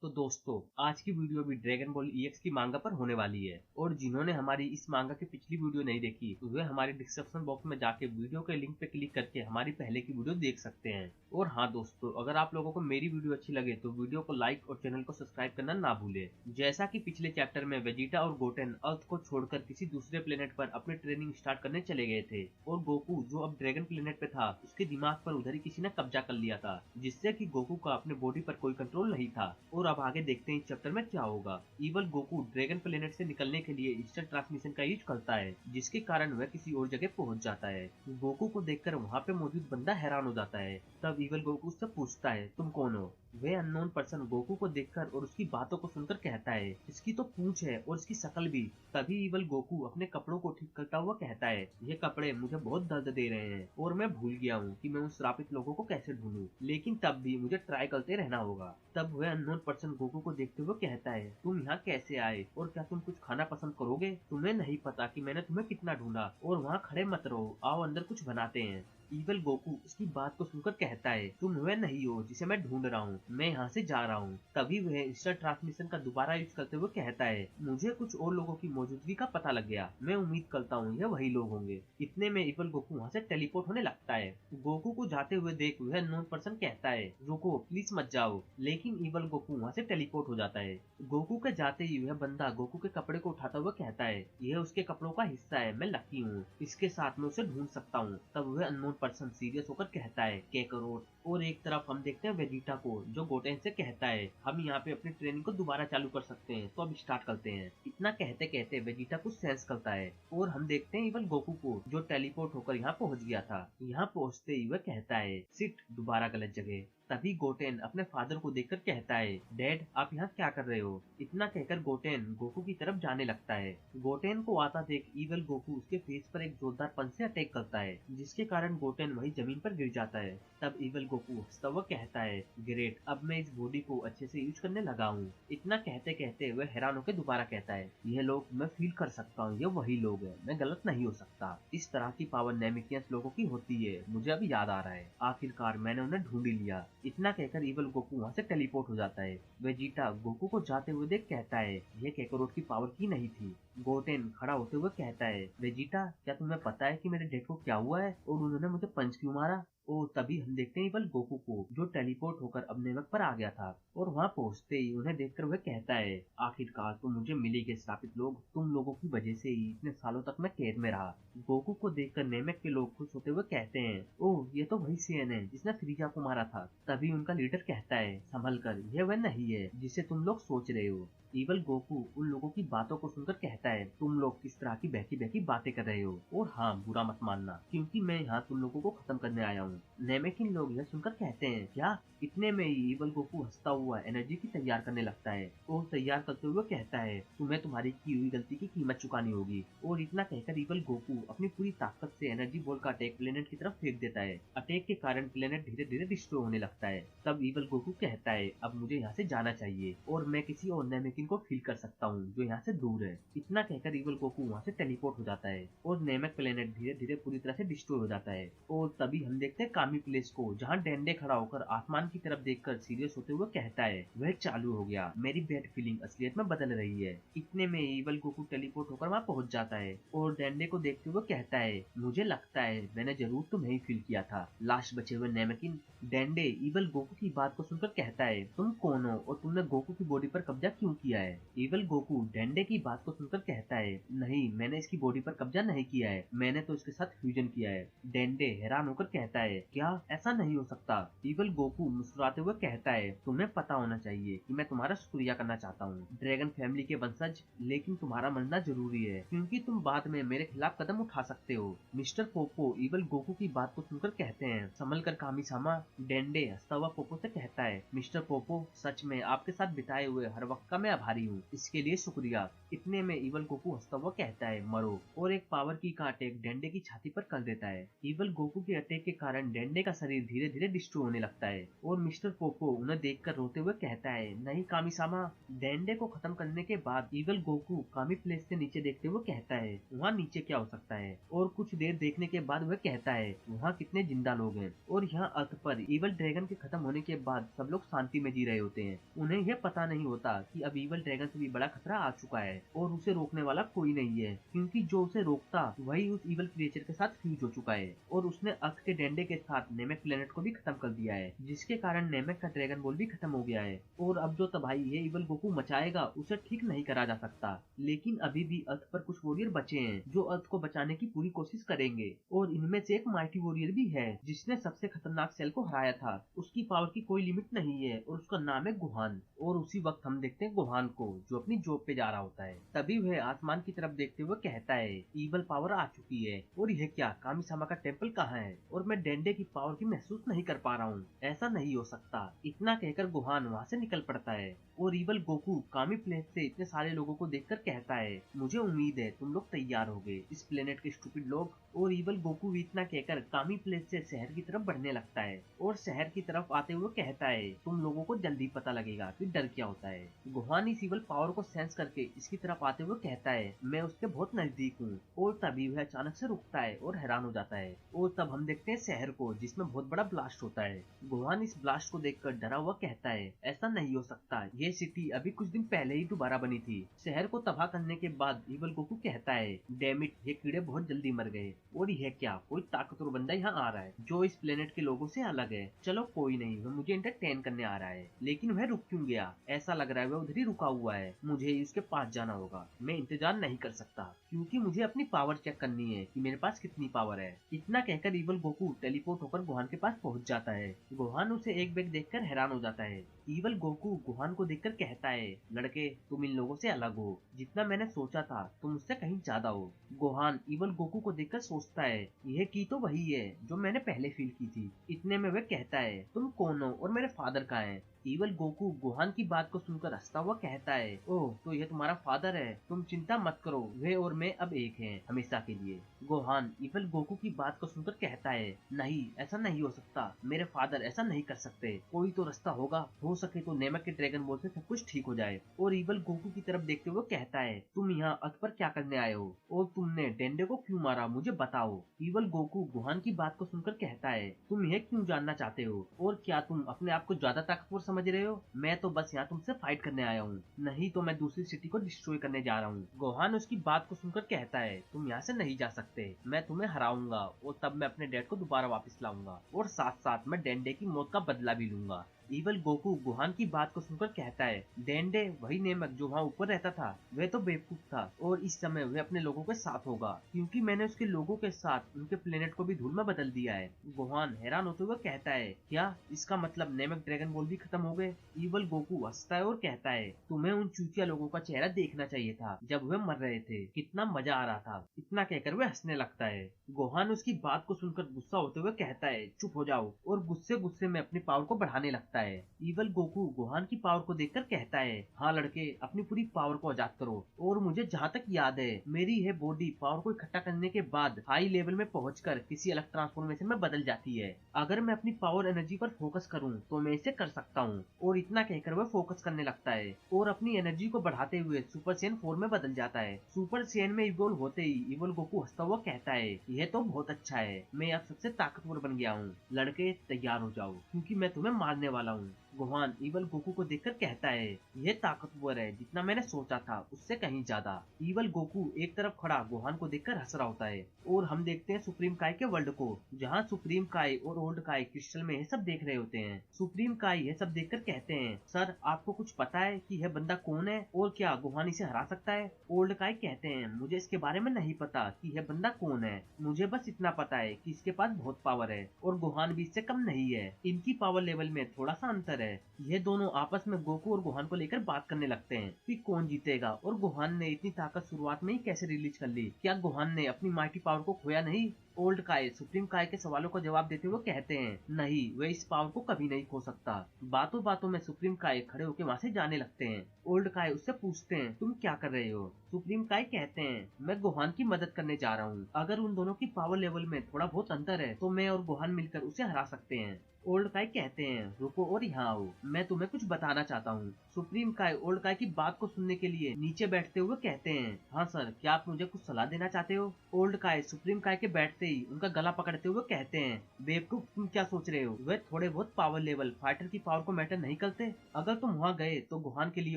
तो दोस्तों, आज की वीडियो भी ड्रैगन बॉल EX की मांगा पर होने वाली है। और जिन्होंने हमारी इस मांगा की पिछली वीडियो नहीं देखी तो वे हमारे डिस्क्रिप्शन बॉक्स में जाके वीडियो के लिंक पे क्लिक करके हमारी पहले की वीडियो देख सकते हैं। और हाँ दोस्तों, अगर आप लोगों को मेरी वीडियो अच्छी लगे तो वीडियो को लाइक और चैनल को सब्सक्राइब करना ना भूले। जैसा की पिछले चैप्टर में वेजिटा और गोटेन अर्थ को छोड़कर किसी दूसरे प्लेनेट पर अपनी ट्रेनिंग स्टार्ट करने चले गए थे, और गोकू जो अब ड्रैगन प्लेनेट पे था उसके दिमाग पर उधर ही किसी ने कब्जा कर लिया था, जिससे कि गोकू का अपने बॉडी पर कोई कंट्रोल नहीं था। और अब आगे देखते हैं इस चैप्टर में क्या होगा। इवल गोकू ड्रैगन प्लेनेट से निकलने के लिए इंस्टेंट ट्रांसमिशन का यूज करता है, जिसके कारण वह किसी और जगह पहुंच जाता है। गोकू को देखकर वहां पे मौजूद बंदा हैरान हो जाता है। तब इवल गोकू उससे पूछता है, तुम कौन हो? वह अननोन पर्सन गोकू को देखकर और उसकी बातों को सुनकर कहता है, इसकी तो पूंछ है और इसकी शकल भी। तभी इवल गोकू अपने कपड़ों को ठीक करता हुआ कहता है, ये कपड़े मुझे बहुत दर्द दे रहे हैं और मैं भूल गया हूँ कि मैं उन श्रापित लोगों को कैसे ढूंढूं, लेकिन तब भी मुझे ट्राई करते रहना होगा। तब वह अननोन पर्सन गोकू को देखते हुए कहता है, तुम यहाँ कैसे आए और क्या तुम कुछ खाना पसंद करोगे? तुम्हें नहीं पता कि मैंने तुम्हें कितना ढूंढा, और वहाँ खड़े मत रहो, आओ अंदर कुछ बनाते हैं। इवल गोकू उसकी बात को सुनकर कहता है, तुम वह नहीं हो जिसे मैं ढूंढ रहा हूँ, मैं यहाँ से जा रहा हूँ। तभी वह इंस्टेंट ट्रांसमिशन का दोबारा यूज करते हुए कहता है, मुझे कुछ और लोगों की मौजूदगी का पता लग गया, मैं उम्मीद करता हूँ यह वही लोग होंगे। इतने में इवल गोकू वहाँ से टेलीपोर्ट होने लगता है। गोकू को जाते हुए देख वह नॉन पर्सन कहता है, रुको प्लीज मत जाओ, लेकिन इवल गोकू वहाँ से टेलीपोर्ट हो जाता है। गोकू के जाते ही वह बंदा गोकू के कपड़े को उठाता हुआ कहता है, यह उसके कपड़ों का हिस्सा है, मैं लकी हूँ, इसके साथ मैं उसे ढूंढ सकता हूँ। तब वह अननोन पर्सन सीरियस होकर कहता है, कैकरोट। और एक तरफ हम देखते हैं वेजिटा को, जो गोटेन से कहता है, हम यहाँ पे अपनी ट्रेनिंग को दोबारा चालू कर सकते हैं, तो अब स्टार्ट करते हैं। इतना कहते कहते वेजिटा कुछ सेंस करता है, और हम देखते हैं इवल गोकू को, जो टेलीपोर्ट होकर यहाँ पहुंच गया था। यहाँ पहुंचते ही वह कहता है, सिट, दोबारा गलत जगह। तभी गोटेन अपने फादर को देखकर कहता है, डैड आप यहाँ क्या कर रहे हो? इतना कहकर गोटेन गोकू की तरफ जाने लगता है। गोटेन को आता देख इवल गोकू उसके फेस पर एक जोरदार पंच से अटैक करता है, जिसके कारण गोटेन वही जमीन पर गिर जाता है। तब इवल गोकू हंसता हुआ कहता है, ग्रेट, अब मैं इस बॉडी को अच्छे से यूज करने लगा हूँ। इतना कहते कहते वह हैरान होकर दोबारा कहता है, यह लोग मैं फील कर सकता हूँ, ये वही लोग हैं, मैं गलत नहीं हो सकता। इस तरह की पावर नेमिकियंस लोगों की होती है, मुझे अभी याद आ रहा है, आखिरकार मैंने उन्हें ढूंढ ही लिया। इतना कहकर इवल गोकू वहाँ से टेलीपोर्ट हो जाता है। वेजिटा गोकू को जाते हुए देख कहता है, यह कैकरोट की पावर की नहीं थी। गोटेन खड़ा होते हुए कहता है, वेजिटा क्या तुम्हें पता है कि मेरे डैड को क्या हुआ है और उन्होंने मुझे पंच क्यों मारा? और तभी हम देखते हैं इवल गोकू को, जो टेलीपोर्ट होकर अब नेमक पर आ गया था। और वहाँ पहुँचते ही उन्हें देखकर वह कहता है, आखिरकार तुम मुझे मिले गए श्रापित लोग, तुम लोगों की वजह से ही इतने सालों तक मैं कैद में रहा। गोकू को देखकर नेमक के लोग खुश होते हुए कहते हैं, ओह ये तो वही सेन है जिसने फ्रीजा को मारा था। तभी उनका लीडर कहता है, संभल कर, यह वह नहीं है जिसे तुम लोग सोच रहे हो। इवल गोकू उन लोगों की बातों को सुनकर कहता है, तुम लोग किस तरह की बहकी बहकी बातें कर रहे हो, और हाँ बुरा मत मानना, क्योंकि मैं यहाँ तुम लोगों को खत्म करने आया हूँ। नेमेकिन लोग यह सुनकर कहते हैं, क्या? इतने में ही इवल गोकू हंसता हुआ एनर्जी की तैयार करने लगता है, और तैयार करते हुए कहता है, तुम्हें तुम्हारी की हुई गलती की कीमत चुकानी होगी। और इतना कहकर इवल गोकू अपनी पूरी ताकत से एनर्जी बॉल का अटैक प्लेनेट की तरफ फेंक देता है। अटैक के कारण प्लेनेट धीरे धीरे डिस्ट्रॉय होने लगता है। तब इवल गोकू कहता है, अब मुझे यहाँ से जाना चाहिए, और मैं किसी और नेमेकिन को फील कर सकता हूँ जो यहाँ से दूर है। इतना कहकर इवल गोकू वहाँ से टेलीपोर्ट हो जाता है, और नेमेक प्लेनेट धीरे धीरे पूरी तरह से डिस्ट्रॉय हो जाता है। और तभी हम देखते हैं कामी प्लेस को, जहाँ डेंडे खड़ा होकर आसमान की तरफ देखकर सीरियस होते हुए कहता है, वह चालू हो गया, मेरी बैड फीलिंग असलियत में बदल रही है। इतने में इवल गोकू टेलीपोर्ट होकर वहाँ पहुंच जाता है, और डेंडे को देखते हुए कहता है, मुझे लगता है मैंने जरूर तुम्हें ही फील किया था, लास्ट बचे हुए नेमेकिन। डेंडे इवल गोकू की बात को सुनकर कहता है, तुम कौन हो और तुमने गोकू की बॉडी पर कब्जा क्यों किया है? इवल गोकू डेंडे की बात को सुनकर कहता है, नहीं, मैंने इसकी बॉडी पर कब्जा नहीं किया है, मैंने तो इसके साथ फ्यूजन किया है। डेंडे हैरान होकर कहता है, क्या? ऐसा नहीं हो सकता। इवल गोकू मुस्कुराते हुए कहता है, तुम्हें पता होना चाहिए कि मैं तुम्हारा शुक्रिया करना चाहता हूँ, ड्रैगन फैमिली के वंशज, लेकिन तुम्हारा मरना जरूरी है, क्योंकि तुम बाद में मेरे खिलाफ कदम उठा सकते हो। मिस्टर पोपो इवल गोकू की बात को सुनकर कहते हैं, संभल कर कामी-सामा। डेंडे हंसता हुआ पोपो से कहता है, मिस्टर पोपो, सच में आपके साथ बिताए हुए हर वक्त का मैं आभारी हूँ, इसके लिए शुक्रिया। इतने में इवल गोकू हंसता हुआ कहता है, मरो, और एक पावर की का अटैक डेंडे की छाती पर कर देता है। इवल गोकू के अटैक के कारण कारण डेंडे का शरीर धीरे धीरे डिस्ट्रॉय होने लगता है और मिस्टर पोपो उन्हें देखकर रोते हुए कहता है, नहीं कामी-सामा। डेंडे को खत्म करने के बाद इवल गोकू कामी प्लेस से नीचे देखते हुए कहता है, वहाँ नीचे क्या हो सकता है। और कुछ देर देखने के बाद वह कहता है, वहाँ कितने जिंदा लोग हैं। और यहाँ अर्थ पर इवल ड्रैगन के खत्म होने के बाद सब लोग शांति में जी रहे होते हैं। उन्हें यह पता नहीं होता कि अब इवल ड्रैगन से भी बड़ा खतरा आ चुका है और उसे रोकने वाला कोई नहीं है, क्योंकि जो उसे रोकता वही उस इवल क्रिएचर के साथ फ्यूज हो चुका है और उसने अर्थ के डेंडे के साथ नेमेक प्लेनेट को भी खत्म कर दिया है, जिसके कारण नेमेक का ड्रैगन बॉल भी खत्म हो गया है। और अब जो तबाही ये इवल गोकू मचाएगा उसे ठीक नहीं करा जा सकता, लेकिन अभी भी अर्थ पर कुछ वॉरियर बचे हैं जो अर्थ को बचाने की पूरी कोशिश करेंगे। और इनमें से एक माइटी वॉरियर भी है जिसने सबसे खतरनाक सेल को हराया था। उसकी पावर की कोई लिमिट नहीं है और उसका नाम है गुहान। और उसी वक्त हम देखते हैं गुहान को जो अपनी जॉब पे जा रहा होता है। तभी वह आसमान की तरफ देखते हुए कहता है, इवल पावर आ चुकी है। और यह क्या, कामी-सामा का टेम्पल कहाँ है और मैं डेंडे की पावर की महसूस नहीं कर पा रहा हूँ। ऐसा नहीं हो सकता। इतना कहकर गुहान वहाँ से निकल पड़ता है और इवल गोकू कामी प्लेनेट से इतने सारे लोगों को देखकर कहता है, मुझे उम्मीद है तुम लोग तैयार हो गए, इस प्लेनेट के स्टूपिड लोग। और इवल गोकू भी इतना कहकर कामी प्लेनेट से शहर की तरफ बढ़ने लगता है और शहर की तरफ आते हुए कहता है, तुम लोगों को जल्दी पता लगेगा कि डर क्या होता है। गुहान इस इवल पावर को सेंस करके इसकी तरफ आते हुए कहता है, मैं उसके बहुत नजदीक हूँ। और तभी वह अचानक से रुकता है और हैरान हो जाता है। और तब हम देखते हैं शहर को जिसमें बहुत बड़ा ब्लास्ट होता है। गुहान इस ब्लास्ट को देखकर डरा हुआ कहता है, ऐसा नहीं हो सकता, ये सिटी अभी कुछ दिन पहले ही दोबारा बनी थी। शहर को तबाह करने के बाद इवल गोकू कहता है, डैम इट, ये कीड़े बहुत जल्दी मर गए। और यह क्या, कोई ताकतवर बंदा यहाँ आ रहा है जो इस प्लेनेट के लोगों से अलग है। चलो कोई नहीं, वह मुझे एंटरटेन करने आ रहा है। लेकिन वह रुक क्यों गया? ऐसा लग रहा है वह उधर ही रुका हुआ है। मुझे उसके पास जाना होगा। मैं इंतजार नहीं कर सकता क्योंकि मुझे अपनी पावर चेक करनी है कि मेरे पास कितनी पावर है। इतना कहकर इवल गोकू टेलीपोर्ट होकर गुहान के पास पहुंच जाता है। गुहान उसे एक बैग देखकर हैरान हो जाता है। इवल गोकू गुहान को देखकर कहता है, लड़के तुम इन लोगों से अलग हो। जितना मैंने सोचा था तुम उससे कहीं ज्यादा हो। गुहान इवल गोकू को देखकर सोचता है, यह की तो वही है जो मैंने पहले फील की थी। इतने में वह कहता है, तुम कौन हो और मेरे फादर कहाँ हैं? इवल गोकू गुहान की बात को सुनकर हंसता हुआ कहता है, ओह तो यह तुम्हारा फादर है। तुम चिंता मत करो, वे और मैं अब एक हैं हमेशा के लिए। गुहान इवल गोकू की बात को सुनकर कहता है, नहीं ऐसा नहीं हो सकता, मेरे फादर ऐसा नहीं कर सकते। कोई तो रास्ता होगा, हो सके तो नेमेक के ड्रैगन बॉल से सब कुछ ठीक हो जाए। और इवल गोकू की तरफ देखते हुए कहता है, तुम यहाँ अर्थ पर क्या करने आए हो और तुमने डेंडे को क्यों मारा, मुझे बताओ। इवल गोकू गुहान की बात को सुनकर कहता है, तुम यह क्यों जानना चाहते हो और क्या तुम अपने आप को ज्यादा ताकतवर समझ रहे हो? मैं तो बस यहाँ तुमसे फाइट करने आया हूँ, नहीं तो मैं दूसरी सिटी को डिस्ट्रॉय करने जा रहा हूँ। गुहान उसकी बात को सुनकर कहता है, तुम यहाँ से नहीं जा सकते, मैं तुम्हें हराऊंगा और तब मैं अपने डैड को दोबारा वापस लाऊंगा और साथ साथ मैं डेंडे की मौत का बदला भी लूंगा। इवल गोकू गुहान की बात को सुनकर कहता है, डेंडे वही नेमक जो वहाँ ऊपर रहता था, वह तो बेवकूफ था और इस समय वह अपने लोगों के साथ होगा क्योंकि मैंने उसके लोगों के साथ उनके प्लेनेट को भी धूल में बदल दिया है। गुहान हैरान होते हुए कहता है, क्या इसका मतलब नेमक ड्रैगन बॉल भी खत्म हो गए? इवल गोकू हंसता है और कहता है, तुम्हें उन चूतिया लोगों का चेहरा देखना चाहिए था जब वह मर रहे थे, कितना मजा आ रहा था। इतना कहकर वह हंसने लगता है। गुहान उसकी बात को सुनकर गुस्सा होते हुए कहता है, चुप हो जाओ, और गुस्से गुस्से में अपनी पावर को बढ़ाने लगता है। इवल गोकू गुहान की पावर को देखकर कहता है, हाँ लड़के अपनी पूरी पावर को आजाद करो। और मुझे जहाँ तक याद है मेरी यह बॉडी पावर को इकट्ठा करने के बाद हाई लेवल में पहुंचकर किसी अलग ट्रांसफॉर्मेशन में बदल जाती है। अगर मैं अपनी पावर एनर्जी पर फोकस करूं तो मैं इसे कर सकता हूं। और इतना कहकर वह फोकस करने लगता है और अपनी एनर्जी को बढ़ाते हुए सुपर सैयन 4 में बदल जाता है। सुपर सैयन में इवॉल्व होते ही इवल गोकू हंसता हुआ कहता है, यह तो बहुत अच्छा है, मैं अब सबसे ताकतवर बन गया हूँ। लड़के तैयार हो जाओ क्योंकि मैं तुम्हें मारने वाला हूँ। गुहान इवल गोकू को देखकर कहता है, यह ताकतवर है जितना मैंने सोचा था उससे कहीं ज्यादा। इवल गोकू एक तरफ खड़ा गुहान को देखकर हंस रहा होता है और हम देखते हैं सुप्रीम काय के वर्ल्ड को, जहाँ सुप्रीम काय और ओल्ड काय क्रिस्टल में यह सब देख रहे होते हैं। सुप्रीम काय यह सब देखकर कहते हैं, सर आपको कुछ पता है कि यह बंदा कौन है और क्या गुहान इसे हरा सकता है? ओल्ड काय कहते हैं, मुझे इसके बारे में नहीं पता कि यह बंदा कौन है, मुझे बस इतना पता है कि इसके पास बहुत पावर है और गुहान भी इससे कम नहीं है। इनकी पावर लेवल में थोड़ा सा अंतर है है। ये दोनों आपस में गोकू और गोहान को लेकर बात करने लगते हैं कि कौन जीतेगा और गोहान ने इतनी ताकत शुरुआत में ही कैसे रिलीज कर ली। क्या गोहान ने अपनी माइटी पावर को खोया नहीं? ओल्ड काय सुप्रीम काय के सवालों का जवाब देते हुए कहते हैं नहीं, वह इस पावर को कभी नहीं खो सकता। बातों बातों में सुप्रीम काय खड़े होकर वहाँ से जाने लगते हैं। ओल्ड काय उससे पूछते हैं तुम क्या कर रहे हो? सुप्रीम काय कहते हैं मैं गोहान की मदद करने जा रहा हूँ। अगर उन दोनों की पावर लेवल में थोड़ा बहुत अंतर है तो मैं और गोहान मिलकर उसे हरा सकते हैं। ओल्ड काय कहते हैं रुको और यहाँ आओ, मैं तुम्हें कुछ बताना चाहता हूँ। सुप्रीम काय ओल्ड काय की बात को सुनने के लिए नीचे बैठते हुए कहते हैं हाँ सर, क्या आप मुझे कुछ सलाह देना चाहते हो? ओल्ड काय सुप्रीम काय के बैठते ही उनका गला पकड़ते हुए कहते हैं बेवकूफ, तुम क्या सोच रहे हो? वे थोड़े बहुत पावर लेवल फाइटर की पावर को मैटर नहीं करते। अगर तुम वहाँ गए तो गोहान के लिए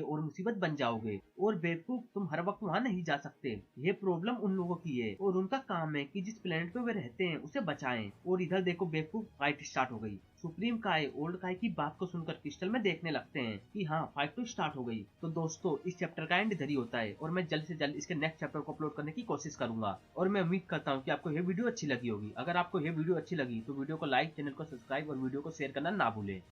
और मुसीबत बन जाओगे। और बेवकूफ, तुम हर वक्त वहाँ नहीं जा सकते। ये प्रॉब्लम उन लोगों की है और उनका काम है कि जिस प्लेनेट पे वे रहते हैं उसे बचाएं। और इधर देखो बेवकूफ, फाइट स्टार्ट हो गई। सुप्रीम काय ओल्ड काय की बात को सुनकर क्रिस्टल में देखने लगते हैं कि हाँ, फाइट तो स्टार्ट हो गई। तो दोस्तों, इस चैप्टर का एंड इधर ही होता है और मैं जल्द से जल्द इसके नेक्स्ट चैप्टर को अपलोड करने की कोशिश करूंगा। और मैं उम्मीद करता हूँ कि आपको ये वीडियो अच्छी लगी होगी। अगर आपको ये वीडियो अच्छी लगी तो वीडियो को लाइक, चैनल को सब्सक्राइब और वीडियो को शेयर करना ना भूलें।